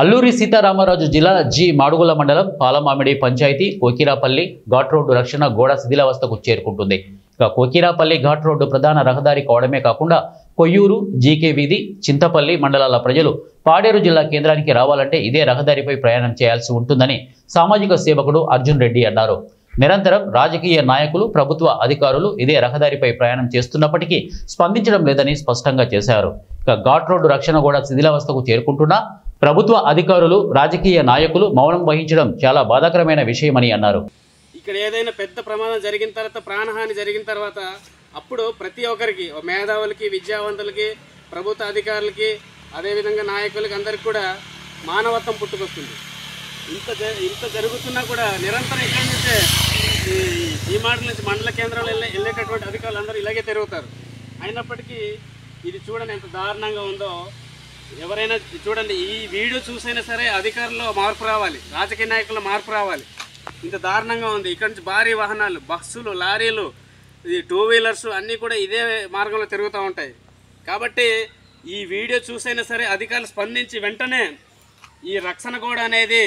అల్లూరి సీతారామరాజు జిల్లా జి మాడుగుల మండలం పాలమామిడి పంచాయతీ కోకిరాపల్లి ఘాట్ రోడ్డు రక్షణ గోడ శిథిలావస్థకు చేరుకుంటుంది. ఇక కోకిరాపల్లి ఘాట్ రోడ్డు ప్రధాన రహదారి కావడమే కాకుండా కొయ్యూరు, జీకే వీధి, చింతపల్లి మండలాల ప్రజలు పాడేరు జిల్లా కేంద్రానికి రావాలంటే ఇదే రహదారిపై ప్రయాణం చేయాల్సి ఉంటుందని సామాజిక సేవకుడు అర్జున్ రెడ్డి అన్నారు. నిరంతరం రాజకీయ నాయకులు, ప్రభుత్వ అధికారులు ఇదే రహదారిపై ప్రయాణం చేస్తున్నప్పటికీ స్పందించడం లేదని స్పష్టంగా చేశారు. ఇక ఘాట్ రోడ్డు రక్షణ గోడ శిథిలావస్థకు చేరుకుంటున్నా ప్రభుత్వ అధికారులు, రాజకీయ నాయకులు మౌనం వహించడం చాలా బాధాకరమైన విషయమని అన్నారు. ఇక్కడ ఏదైనా పెద్ద ప్రమాదం జరిగిన తర్వాత, ప్రాణహాని జరిగిన తర్వాత అప్పుడు ప్రతి ఒక్కరికి, మేధావులకి, విద్యావంతులకి, ప్రభుత్వ అధికారులకి, అదేవిధంగా నాయకులకి అందరికి కూడా మానవత్వం పుట్టుకొస్తుంది. ఇంత జరుగుతున్నా కూడా నిరంతరం ఇక్కడి నుంచే ఈ మాటల నుంచి మండల కేంద్రంలో వెళ్ళేటటువంటి అధికారులు అందరూ ఇలాగే తిరుగుతారు. అయినప్పటికీ ఇది చూడండి ఎంత దారుణంగా ఉందో. ఎవరైనా చూడండి, ఈ వీడియో చూసైనా సరే అధికారుల్లో మార్పు రావాలి, రాజకీయ నాయకుల్లో మార్పు రావాలి. ఇంత దారుణంగా ఉంది. ఇక్కడ నుంచి భారీ వాహనాలు, బస్సులు, లారీలు, ఇది 2 వీలర్స్ అన్నీ కూడా ఇదే మార్గంలో తిరుగుతూ ఉంటాయి. కాబట్టి ఈ వీడియో చూసైనా సరే అధికారులు స్పందించి వెంటనే ఈ రక్షణ గోడ అనేది